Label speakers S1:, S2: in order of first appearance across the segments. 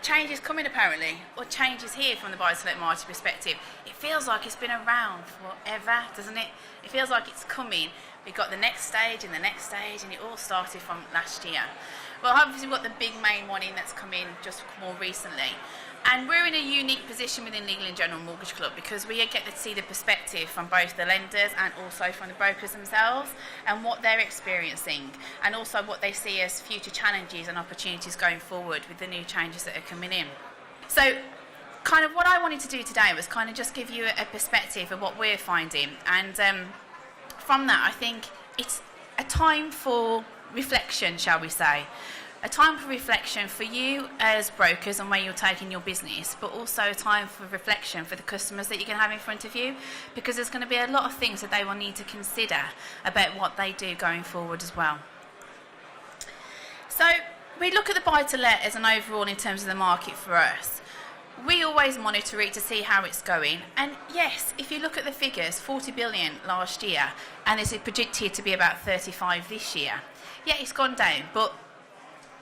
S1: change is coming apparently, or change is here from the buy-to-let market perspective. It feels like it's been around forever, doesn't it? It feels like it's coming. We've got the next stage and the next stage, and it all started from last year. Well, obviously we've got the big main one in that's come in just more recently. And we're in a unique position within Legal & General Mortgage Club because we get to see the perspective from both the lenders and also from the brokers themselves and what they're experiencing and also what they see as future challenges and opportunities going forward with the new changes that are coming in. So kind of what I wanted to do today was kind of just give you a perspective of what we're finding, and from that I think it's a time for reflection, shall we say. A time for reflection for you as brokers and where you're taking your business, but also a time for reflection for the customers that you're going to have in front of you, because there's going to be a lot of things that they will need to consider about what they do going forward as well. So we look at the buy-to-let as an overall in terms of the market for us. We always monitor it to see how it's going, and yes, if you look at the figures, 40 billion last year, and is it predicted to be about 35 this year. Yeah, it's gone down, but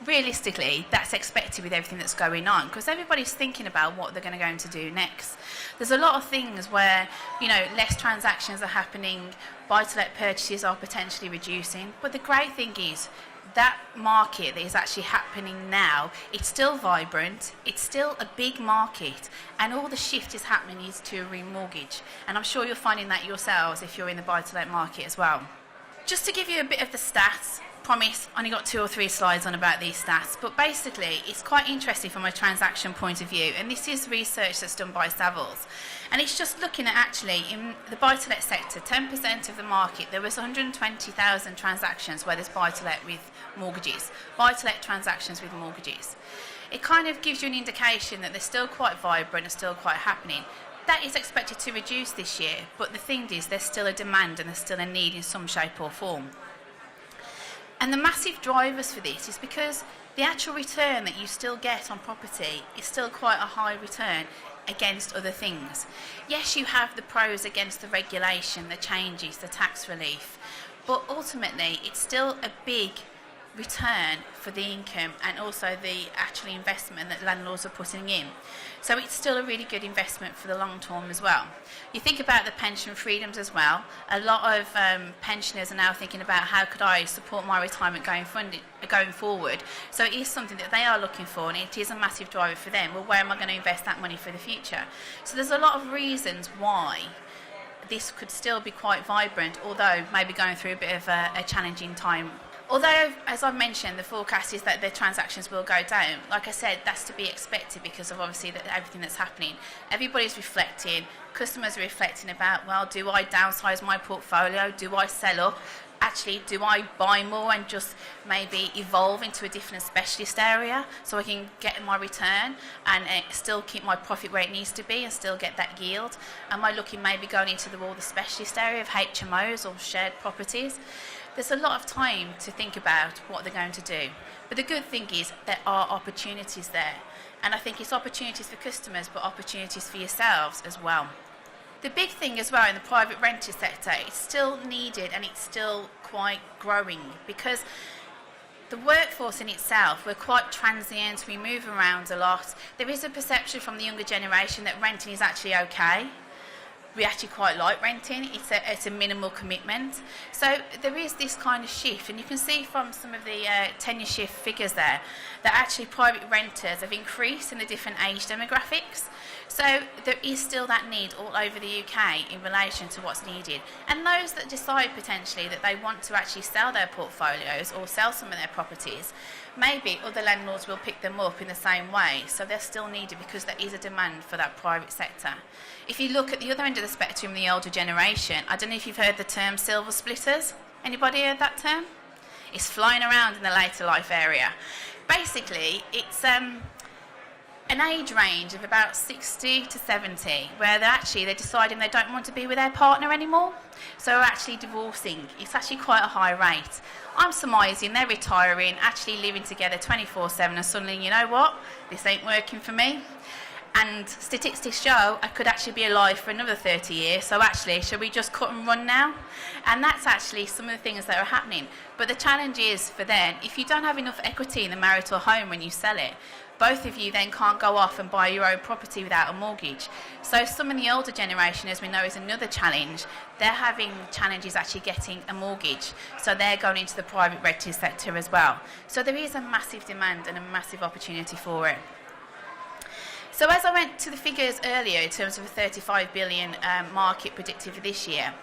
S1: realistically, that's expected with everything that's going on because everybody's thinking about what they're going to do next. There's a lot of things where, less transactions are happening, buy-to-let purchases are potentially reducing, but the great thing is that market that is actually happening now, it's still vibrant, it's still a big market, and all the shift is happening is to a remortgage, and I'm sure you're finding that yourselves if you're in the buy-to-let market as well. Just to give you a bit of the stats, promise, only got 2 or 3 slides on about these stats, but basically it's quite interesting from a transaction point of view, and this is research that's done by Savills, and it's just looking at actually in the buy-to-let sector, 10% of the market, there was 120,000 transactions where there's buy-to-let with mortgages, buy-to-let transactions with mortgages. It kind of gives you an indication that they're still quite vibrant and still quite happening. That is expected to reduce this year, but the thing is there's still a demand and there's still a need in some shape or form. And the massive drivers for this is because the actual return that you still get on property is still quite a high return against other things. Yes, you have the pros against the regulation, the changes, the tax relief, but ultimately it's still a big return for the income and also the actual investment that landlords are putting in. So it's still a really good investment for the long term as well. You think about the pension freedoms as well. A lot of pensioners are now thinking about how could I support my retirement going forward. So it is something that they are looking for, and it is a massive driver for them. Well, where am I going to invest that money for the future? So there's a lot of reasons why this could still be quite vibrant, although maybe going through a bit of a challenging time. Although, as I mentioned, the forecast is that the transactions will go down. Like I said, that's to be expected because of obviously everything that's happening. Everybody's reflecting, customers are reflecting about, well, do I downsize my portfolio? Do I sell up? Actually, do I buy more and just maybe evolve into a different specialist area so I can get my return and still keep my profit where it needs to be and still get that yield? Am I looking maybe going into the specialist area of HMOs or shared properties? There's a lot of time to think about what they're going to do. But the good thing is there are opportunities there. And I think it's opportunities for customers, but opportunities for yourselves as well. The big thing as well in the private rented sector, it's still needed and it's still quite growing because the workforce in itself, we're quite transient, we move around a lot. There is a perception from the younger generation that renting is actually okay. We actually quite like renting, it's a minimal commitment. So there is this kind of shift, and you can see from some of the tenure shift figures there that actually private renters have increased in the different age demographics. So there is still that need all over the UK in relation to what's needed. And those that decide potentially that they want to actually sell their portfolios or sell some of their properties, maybe other landlords will pick them up in the same way. So they're still needed because there is a demand for that private sector. If you look at the other end of the spectrum, the older generation, I don't know if you've heard the term silver splitters. Anybody heard that term? It's flying around in the later life area. Basically, it's an age range of about 60 to 70 where they're deciding they don't want to be with their partner anymore, so they're actually divorcing. It's actually quite a high rate. I'm surmising they're retiring, actually living together 24/7, and suddenly, you know what, this ain't working for me. And statistics show I could actually be alive for another 30 years, so actually, should we just cut and run now? And that's actually some of the things that are happening. But the challenge is for then, if you don't have enough equity in the marital home when you sell it, both of you then can't go off and buy your own property without a mortgage. So some in the older generation, as we know, is another challenge. They're having challenges actually getting a mortgage. So they're going into the private rented sector as well. So there is a massive demand and a massive opportunity for it. So as I went to the figures earlier in terms of a 35 billion market predicted for this year,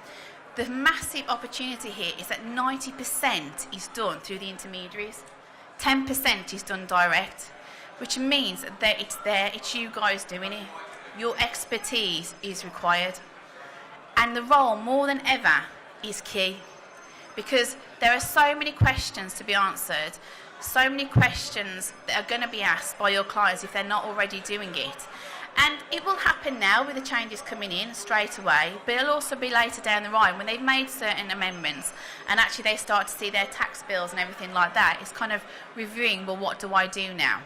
S1: the massive opportunity here is that 90% is done through the intermediaries, 10% is done direct, which means that it's you guys doing it. Your expertise is required. And the role, more than ever, is key, because there are so many questions to be answered, so many questions that are going to be asked by your clients if they're not already doing it. And it will happen now with the changes coming in straight away, but it'll also be later down the line when they've made certain amendments and actually they start to see their tax bills and everything like that. It's kind of reviewing, well, what do I do now?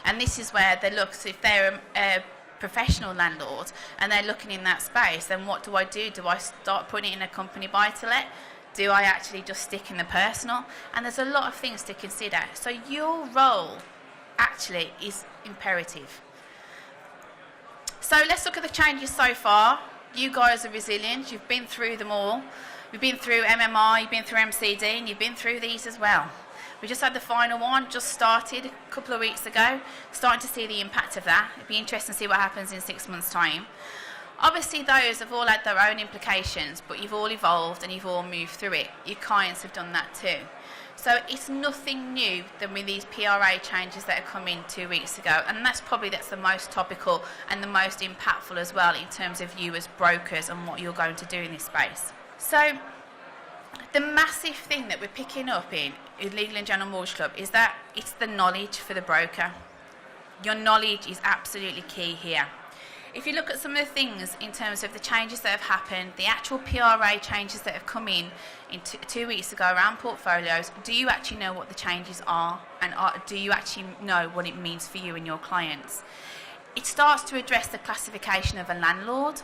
S1: And this is where they look, so if they're a professional landlord and they're looking in that space, then what do I do? Do I start putting it in a company buy-to-let? Do I actually just stick in the personal? And there's a lot of things to consider. So your role actually is imperative. So let's look at the changes so far. You guys are resilient. You've been through them all. You've been through MMI, you've been through MCD, and you've been through these as well. We just had the final one, just started a couple of weeks ago, starting to see the impact of that. It'd be interesting to see what happens in 6 months' time. Obviously, those have all had their own implications, but you've all evolved and you've all moved through it. Your clients have done that too. So it's nothing new than with these PRA changes that have come in 2 weeks ago, and that's the most topical and the most impactful as well in terms of you as brokers and what you're going to do in this space. So the massive thing that we're picking up in Legal and General Mortgage Club is that it's the knowledge for the broker. Your knowledge is absolutely key here. If you look at some of the things in terms of the changes that have happened, the actual PRA changes that have come in 2 weeks ago around portfolios, do you actually know what the changes are? And do you actually know what it means for you and your clients? It starts to address the classification of a landlord.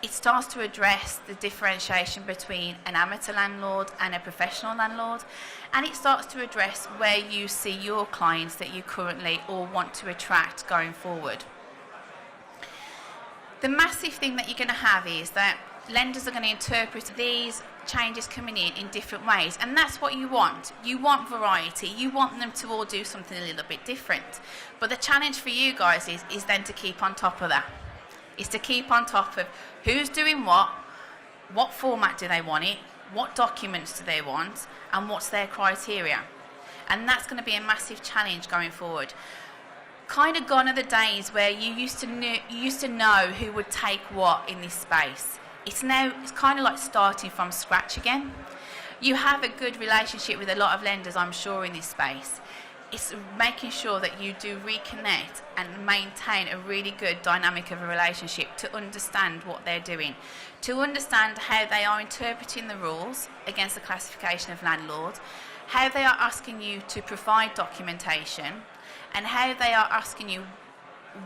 S1: It starts to address the differentiation between an amateur landlord and a professional landlord. And it starts to address where you see your clients that you currently or want to attract going forward. The massive thing that you're going to have is that lenders are going to interpret these changes coming in different ways, and that's what you want. You want variety. You want them to all do something a little bit different. But the challenge for you guys is then to keep on top of that. Is to keep on top of who's doing what format do they want it, what documents do they want, and what's their criteria. And that's going to be a massive challenge going forward. Kind of gone are the days where you used to know who would take what in this space. It's kind of like starting from scratch again. You have a good relationship with a lot of lenders, I'm sure, in this space. It's making sure that you do reconnect and maintain a really good dynamic of a relationship to understand what they're doing, to understand how they are interpreting the rules against the classification of landlord, how they are asking you to provide documentation, and how they are asking you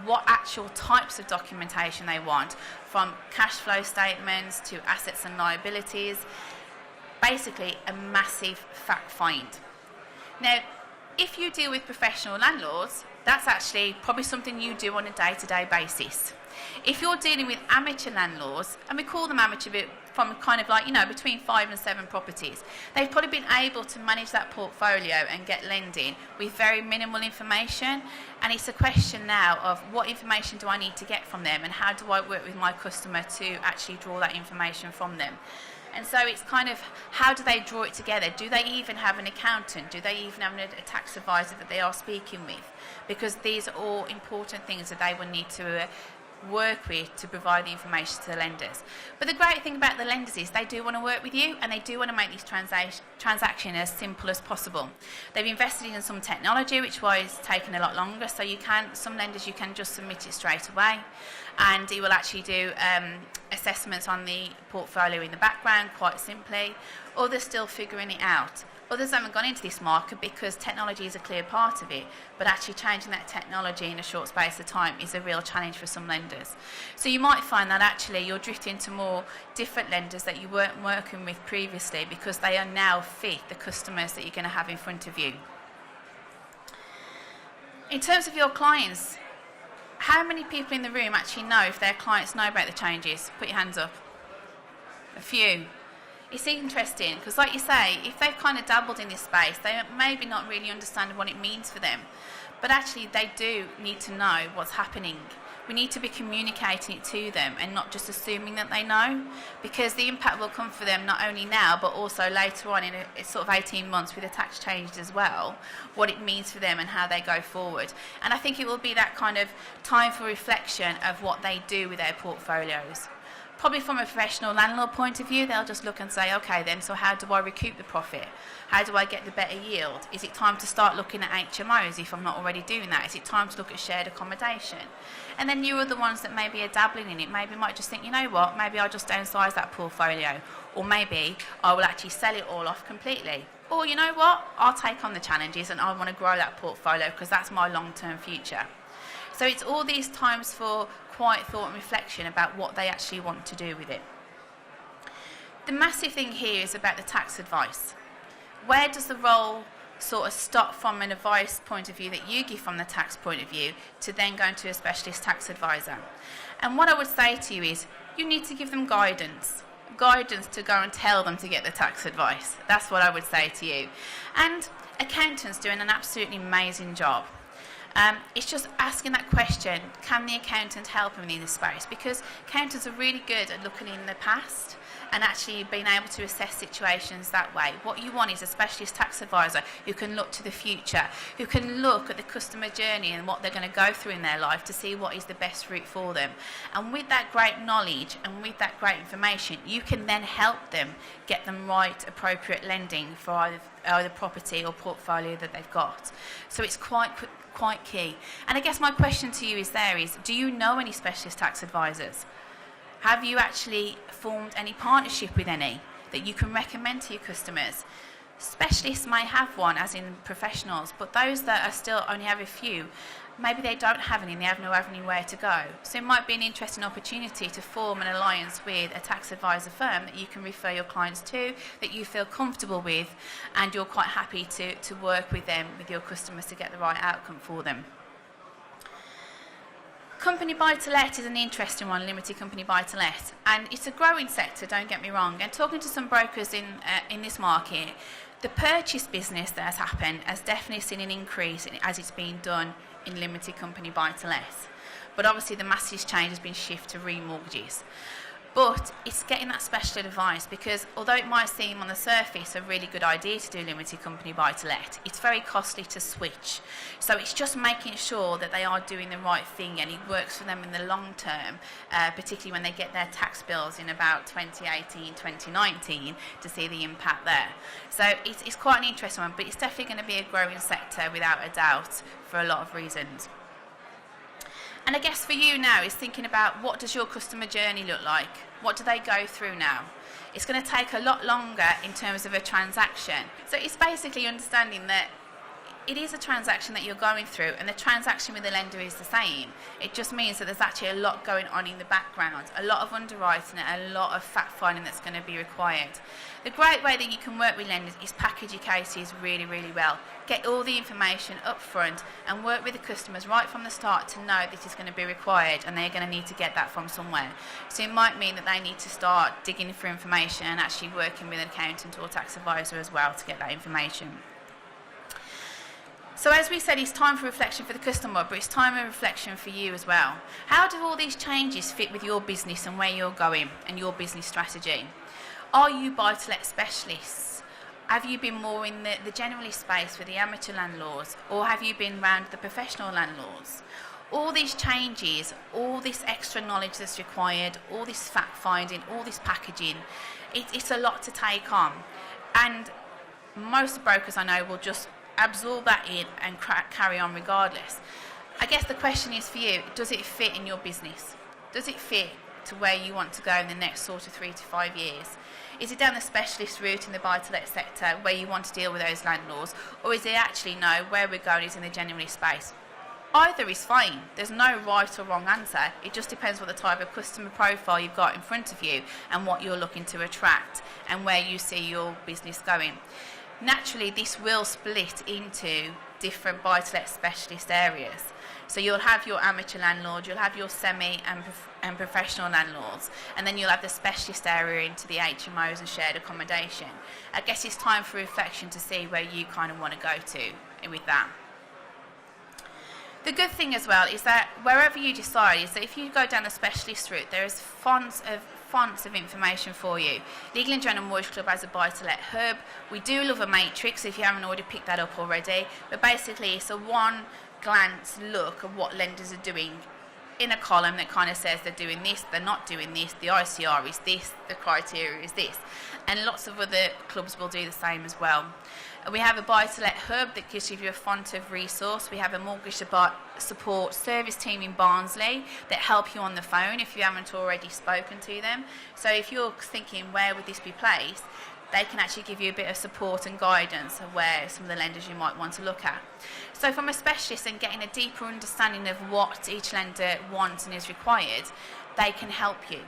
S1: what actual types of documentation they want, from cash flow statements to assets and liabilities. Basically, a massive fact find. Now, if you deal with professional landlords, that's actually probably something you do on a day-to-day basis. If you're dealing with amateur landlords, and we call them amateur from kind of like, between 5 and 7 properties, they've probably been able to manage that portfolio and get lending with very minimal information. And it's a question now of what information do I need to get from them, and how do I work with my customer to actually draw that information from them. And so it's kind of, how do they draw it together? Do they even have an accountant? Do they even have a tax advisor that they are speaking with? Because these are all important things that they will need to work with to provide the information to the lenders. But the great thing about the lenders is they do want to work with you, and they do want to make this transaction as simple as possible. They've invested in some technology, which was taking a lot longer, so some lenders you can just submit it straight away, and it will actually do assessments on the portfolio in the background quite simply. Others still figuring it out. Others haven't gone into this market because technology is a clear part of it, but actually changing that technology in a short space of time is a real challenge for some lenders. So you might find that actually you're drifting to more different lenders that you weren't working with previously because they are now fit the customers that you're going to have in front of you. In terms of your clients, how many people in the room actually know if their clients know about the changes? Put your hands up. A few. It's interesting because, like you say, if they've kind of dabbled in this space, they maybe not really understand what it means for them. But actually, they do need to know what's happening. We need to be communicating it to them and not just assuming that they know, because the impact will come for them not only now, but also later on in a sort of 18 months with the tax changes as well, what it means for them and how they go forward. And I think it will be that kind of time for reflection of what they do with their portfolios. Probably from a professional landlord point of view, they'll just look and say, okay then, so how do I recoup the profit? How do I get the better yield? Is it time to start looking at HMOs if I'm not already doing that? Is it time to look at shared accommodation? And then you are the ones that maybe are dabbling in it, maybe might just think, you know what, maybe I'll just downsize that portfolio, or maybe I will actually sell it all off completely. Or you know what, I'll take on the challenges and I want to grow that portfolio because that's my long-term future. So it's all these times for quiet thought and reflection about what they actually want to do with it. The massive thing here is about the tax advice. Where does the role sort of stop from an advice point of view that you give from the tax point of view to then going to a specialist tax advisor? And what I would say to you is you need to give them guidance to go and tell them to get the tax advice. That's what I would say to you. And accountants doing an absolutely amazing job. It's just asking that question, can the accountant help them in this space? Because accountants are really good at looking in the past and actually being able to assess situations that way. What you want is a specialist tax advisor who can look to the future, who can look at the customer journey and what they're going to go through in their life to see what is the best route for them. And with that great knowledge and with that great information, you can then help them get them right, appropriate lending for either property or portfolio that they've got. So it's quite key. And I guess my question to you is do you know any specialist tax advisors? Have you actually formed any partnership with any that you can recommend to your customers? Specialists may have one, as in professionals, but those that are still only have a few, maybe they don't have any and they have no avenue where to go. So it might be an interesting opportunity to form an alliance with a tax advisor firm that you can refer your clients to, that you feel comfortable with, and you're quite happy to work with them, with your customers, to get the right outcome for them. Company buy-to-let is an interesting one, limited company buy-to-let, and it's a growing sector, don't get me wrong. And talking to some brokers in this market, the purchase business that has happened has definitely seen an increase as it's been done in limited company buy-to-let. But obviously the massive change has been shift to remortgages. But it's getting that special advice, because although it might seem on the surface a really good idea to do limited company buy-to-let, it's very costly to switch. So it's just making sure that they are doing the right thing and it works for them in the long term, particularly when they get their tax bills in about 2018, 2019, to see the impact there. So it's quite an interesting one, but it's definitely going to be a growing sector without a doubt for a lot of reasons. And I guess for you now is thinking about, what does your customer journey look like? What do they go through now? It's going to take a lot longer in terms of a transaction. So it's basically understanding that it is a transaction that you're going through, and the transaction with the lender is the same. It just means that there's actually a lot going on in the background, a lot of underwriting and a lot of fact-finding that's going to be required. The great way that you can work with lenders is package your cases really, really well. Get all the information up front and work with the customers right from the start to know this is going to be required and they're going to need to get that from somewhere. So it might mean that they need to start digging for information and actually working with an accountant or tax advisor as well to get that information. So as we said, it's time for reflection for the customer, but it's time of reflection for you as well. How do all these changes fit with your business and where you're going and your business strategy? Are you buy-to-let specialists? Have you been more in the generalist space with the amateur landlords, or have you been around the professional landlords? All these changes, all this extra knowledge that's required, all this fact-finding, all this packaging, it's a lot to take on. And most brokers I know will just absorb that in and carry on regardless. I guess the question is for you, does it fit in your business? Does it fit to where you want to go in the next sort of 3 to 5 years? Is it down the specialist route in the buy-to-let sector where you want to deal with those landlords, or is it actually no, where we're going is in the generalist space? Either is fine. There's no right or wrong answer. It just depends what the type of customer profile you've got in front of you and what you're looking to attract and where you see your business going. Naturally, this will split into different buy-to-let specialist areas. So you'll have your amateur landlord, you'll have your semi and professional landlords, and then you'll have the specialist area into the HMOs and shared accommodation. I guess it's time for reflection to see where you kind of want to go to with that. The good thing as well is that wherever you decide is that if you go down the specialist route, there is fonts of information for you. Legal and General Mortgage Club has a buy-to-let hub. We do love a matrix if you haven't already picked that up already, but basically it's a one glance look at what lenders are doing in a column that kind of says they're doing this, they're not doing this, the ICR is this, the criteria is this, and lots of other clubs will do the same as well. We have a buy-to-let hub that gives you a font of resource. We have a mortgage support service team in Barnsley that help you on the phone if you haven't already spoken to them. So if you're thinking where would this be placed, they can actually give you a bit of support and guidance of where some of the lenders you might want to look at. So from a specialist and getting a deeper understanding of what each lender wants and is required, they can help you.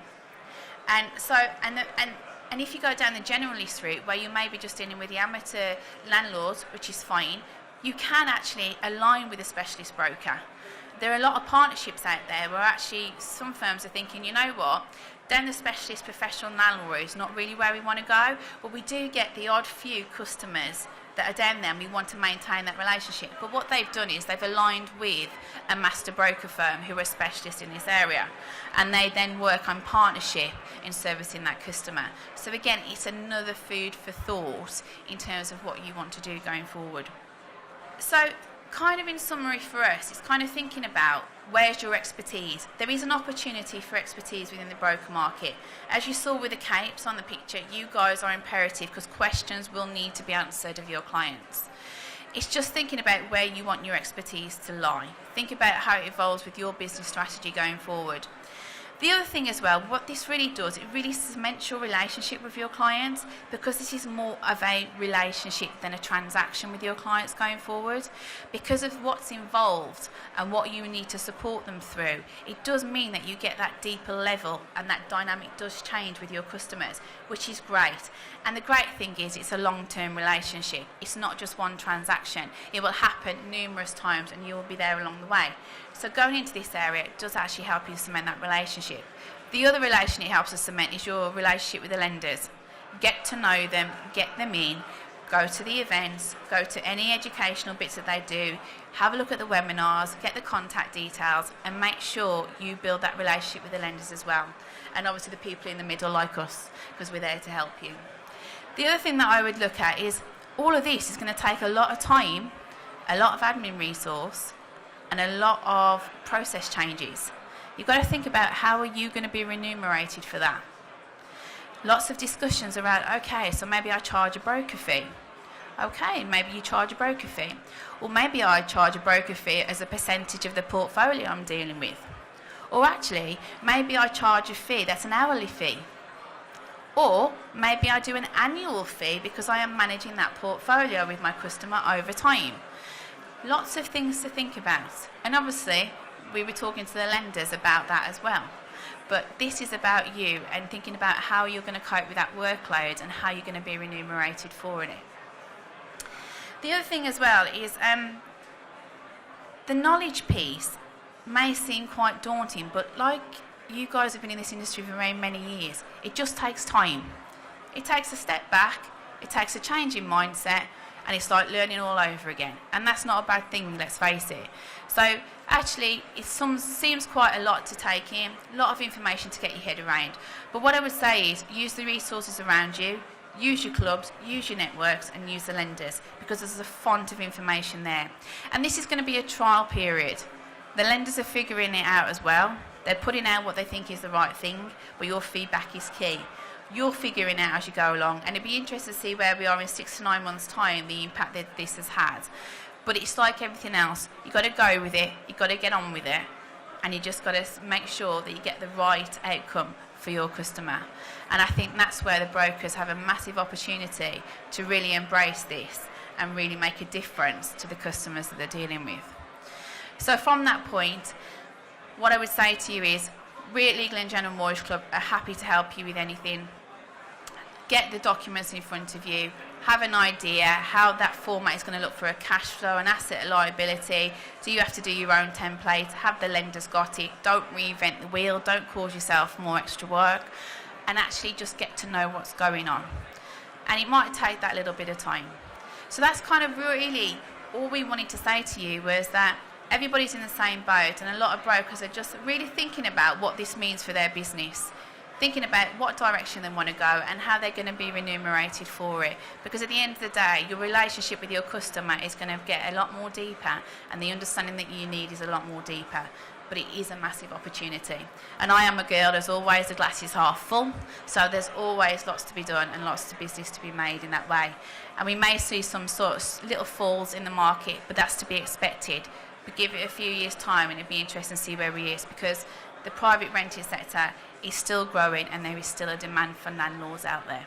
S1: And so, and if you go down the generalist route, where you may be just dealing with the amateur landlords, which is fine, you can actually align with a specialist broker. There are a lot of partnerships out there where actually some firms are thinking, you know what, down the specialist professional landlord route is not really where we want to go, but we do get the odd few customers that are down there and we want to maintain that relationship. But what they've done is they've aligned with a master broker firm who are specialists in this area, and they then work on partnership in servicing that customer. So again, it's another food for thought in terms of what you want to do going forward. So kind of in summary for us, it's kind of thinking about where's your expertise. There is an opportunity for expertise within the broker market. As you saw with the capes on the picture, you guys are imperative because questions will need to be answered of your clients. It's just thinking about where you want your expertise to lie. Think about how it evolves with your business strategy going forward. The other thing as well, what this really does, it really cements your relationship with your clients, because this is more of a relationship than a transaction with your clients going forward. Because of what's involved and what you need to support them through, it does mean that you get that deeper level and that dynamic does change with your customers, which is great. And the great thing is it's a long-term relationship. It's not just one transaction. It will happen numerous times and you will be there along the way. So going into this area, it does actually help you cement that relationship. The other relation it helps us cement is your relationship with the lenders. Get to know them, get them in, go to the events, go to any educational bits that they do, have a look at the webinars, get the contact details, and make sure you build that relationship with the lenders as well. And obviously the people in the middle like us, because we're there to help you. The other thing that I would look at is all of this is going to take a lot of time, a lot of admin resource, and a lot of process changes. You've got to think about how are you going to be remunerated for that. Lots of discussions around, okay, so maybe I charge a broker fee. Okay, maybe you charge a broker fee. Or maybe I charge a broker fee as a percentage of the portfolio I'm dealing with. Or actually, maybe I charge a fee that's an hourly fee. Or maybe I do an annual fee because I am managing that portfolio with my customer over time. Lots of things to think about. And obviously, we were talking to the lenders about that as well. But this is about you and thinking about how you're going to cope with that workload and how you're going to be remunerated for it. The other thing as well is the knowledge piece may seem quite daunting, but like you guys have been in this industry for very many years, it just takes time. It takes a step back, it takes a change in mindset, and it's like learning all over again. And that's not a bad thing, let's face it. So actually, it seems quite a lot to take in, a lot of information to get your head around. But what I would say is use the resources around you, use your clubs, use your networks, and use the lenders, because there's a font of information there. And this is going to be a trial period. The lenders are figuring it out as well. They're putting out what they think is the right thing, but your feedback is key. You're figuring out as you go along, and it'd be interesting to see where we are in 6 to 9 months' time, the impact that this has had. But it's like everything else. You've got to go with it. You've got to get on with it. and you just got to make sure that you get the right outcome for your customer. And I think that's where the brokers have a massive opportunity to really embrace this and really make a difference to the customers that they're dealing with. So from that point, what I would say to you is, we at Legal & General Mortgage Club are happy to help you with anything. Get the documents in front of you, have an idea how that format is going to look for a cash flow, an asset, a liability. Do you have to do your own template? Have the lenders got it? Don't reinvent the wheel, don't cause yourself more extra work, and actually just get to know what's going on. And it might take that little bit of time. So that's kind of really all we wanted to say to you, was that everybody's in the same boat, and a lot of brokers are just really thinking about what this means for their business, thinking about what direction they want to go and how they're going to be remunerated for it. Because at the end of the day, your relationship with your customer is going to get a lot more deeper, and the understanding that you need is a lot more deeper. But it is a massive opportunity. And I am a girl, as always, the glass is half full, so there's always lots to be done and lots of business to be made in that way. And we may see some sort of little falls in the market, but that's to be expected. But give it a few years' time and it'd be interesting to see where we is, because the private renting sector is still growing and there is still a demand for landlords out there.